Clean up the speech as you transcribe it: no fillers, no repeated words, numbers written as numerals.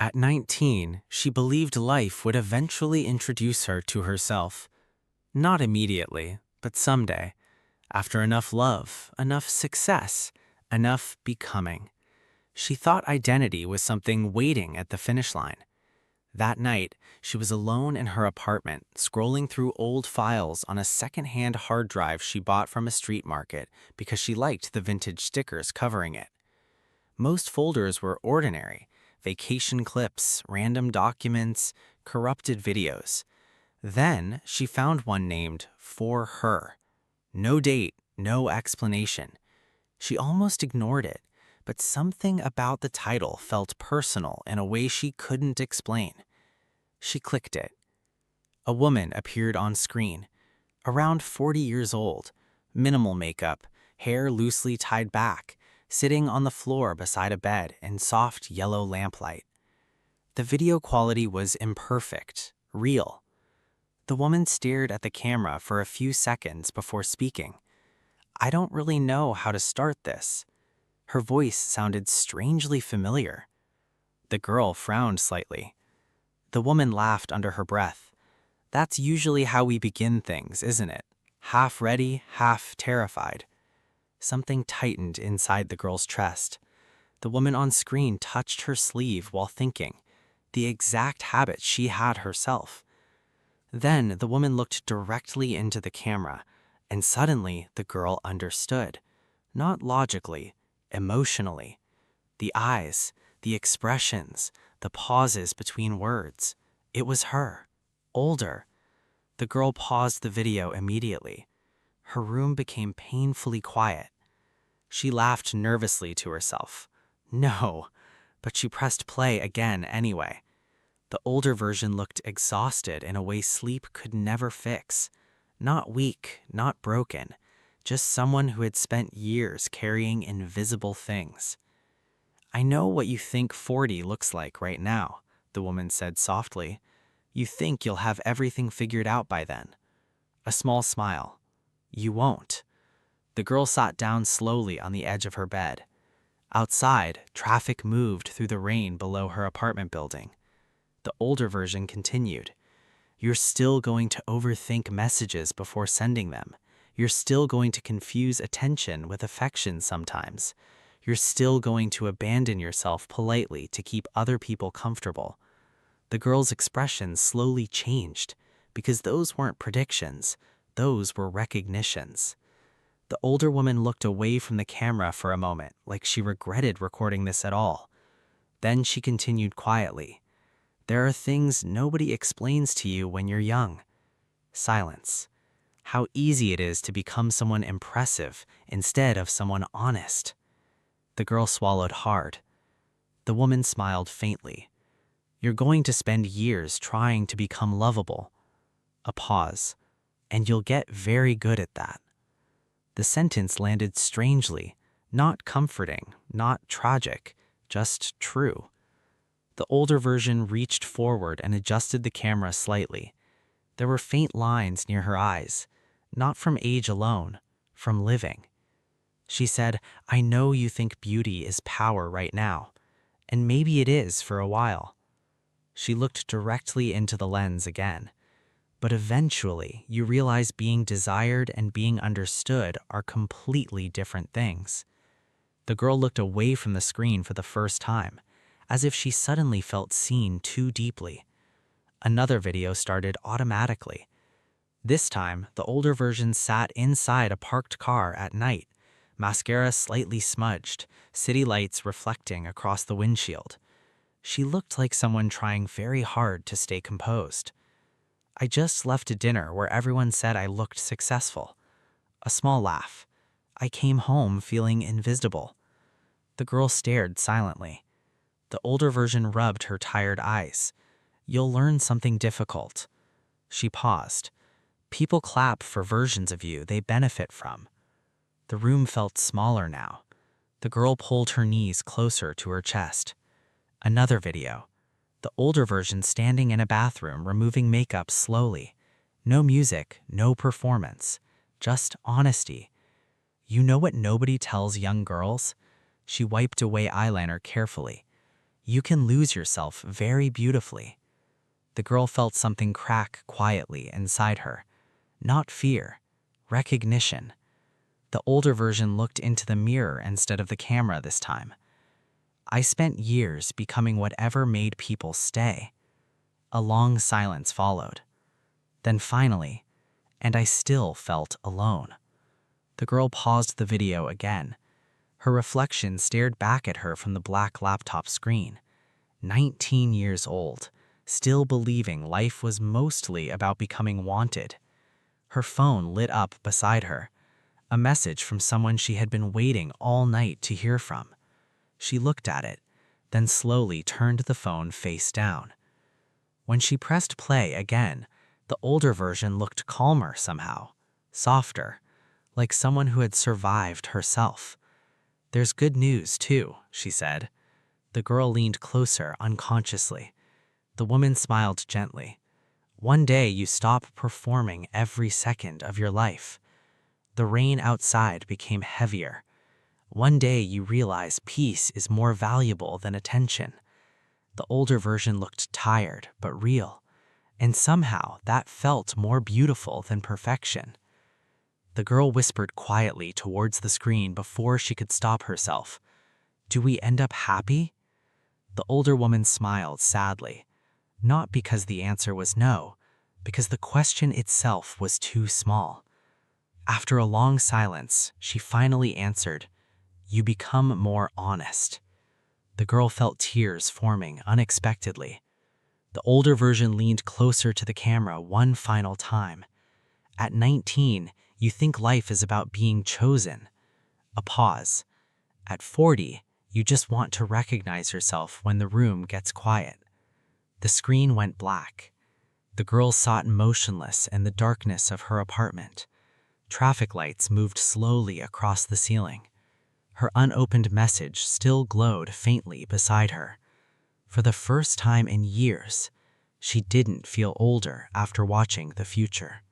At 19, she believed life would eventually introduce her to herself. Not immediately, but someday. After enough love, enough success, enough becoming. She thought identity was something waiting at the finish line. That night, she was alone in her apartment, scrolling through old files on a second-hand hard drive she bought from a street market because she liked the vintage stickers covering it. Most folders were ordinary: vacation clips, random documents, corrupted videos. Then she found one named For Her. No date, no explanation. She almost ignored it, but something about the title felt personal in a way she couldn't explain. She clicked it. A woman appeared on screen, around 40 years old, minimal makeup, hair loosely tied back, sitting on the floor beside a bed in soft yellow lamplight. The video quality was imperfect, real. The woman stared at the camera for a few seconds before speaking. "I don't really know how to start this." Her voice sounded strangely familiar. The girl frowned slightly. The woman laughed under her breath. "That's usually how we begin things, isn't it? Half ready, half terrified." Something tightened inside the girl's chest. The woman on screen touched her sleeve while thinking, the exact habit she had herself. Then the woman looked directly into the camera, and suddenly the girl understood. Not logically, emotionally. The eyes, the expressions, the pauses between words. It was her, older. The girl paused the video immediately. Her room became painfully quiet. She laughed nervously to herself. No, but she pressed play again anyway. The older version looked exhausted in a way sleep could never fix. Not weak, not broken, just someone who had spent years carrying invisible things. "I know what you think 40 looks like right now," the woman said softly. "You think you'll have everything figured out by then." A small smile. "You won't." The girl sat down slowly on the edge of her bed. Outside, traffic moved through the rain below her apartment building. The older version continued. "You're still going to overthink messages before sending them. You're still going to confuse attention with affection sometimes. You're still going to abandon yourself politely to keep other people comfortable." The girl's expression slowly changed, because those weren't predictions, those were recognitions. The older woman looked away from the camera for a moment, like she regretted recording this at all. Then she continued quietly. "There are things nobody explains to you when you're young." Silence. How easy it is to become someone impressive instead of someone honest. The girl swallowed hard. The woman smiled faintly. "You're going to spend years trying to become lovable." A pause. "And you'll get very good at that." The sentence landed strangely, not comforting, not tragic, just true. The older version reached forward and adjusted the camera slightly. There were faint lines near her eyes, not from age alone, from living. She said, "I know you think beauty is power right now, and maybe it is for a while." She looked directly into the lens again. "But eventually, you realize being desired and being understood are completely different things." The girl looked away from the screen for the first time, as if she suddenly felt seen too deeply. Another video started automatically. This time, the older version sat inside a parked car at night, mascara slightly smudged, city lights reflecting across the windshield. She looked like someone trying very hard to stay composed. "I just left a dinner where everyone said I looked successful." A small laugh. "I came home feeling invisible." The girl stared silently. The older version rubbed her tired eyes. "You'll learn something difficult." She paused. "People clap for versions of you they benefit from." The room felt smaller now. The girl pulled her knees closer to her chest. Another video. The older version standing in a bathroom removing makeup slowly. No music, no performance, just honesty. "You know what nobody tells young girls?" She wiped away eyeliner carefully. You can lose yourself very beautifully. The girl felt something crack quietly inside her. Not fear, recognition. The older version looked into the mirror instead of the camera this time. I spent years becoming whatever made people stay. A long silence followed. Then finally, and I still felt alone. The girl paused the video again. Her reflection stared back at her from the black laptop screen. 19 years old, still believing life was mostly about becoming wanted. Her phone lit up beside her, a message from someone she had been waiting all night to hear from. She looked at it, then slowly turned the phone face down. When she pressed play again, the older version looked calmer somehow, softer, like someone who had survived herself. "There's good news, too," she said. The girl leaned closer unconsciously. The woman smiled gently. "One day you stop performing every second of your life." The rain outside became heavier. One day you realize peace is more valuable than attention. The older version looked tired but real, and somehow that felt more beautiful than perfection. The girl whispered quietly towards the screen before she could stop herself. "Do we end up happy?" The older woman smiled sadly, not because the answer was no, because the question itself was too small. After a long silence, she finally answered, "You become more honest." The girl felt tears forming unexpectedly. The older version leaned closer to the camera one final time. "At 19, you think life is about being chosen." A pause. "At 40, you just want to recognize yourself when the room gets quiet." The screen went black. The girl sat motionless in the darkness of her apartment. Traffic lights moved slowly across the ceiling. Her unopened message still glowed faintly beside her. For the first time in years, she didn't feel older after watching the future.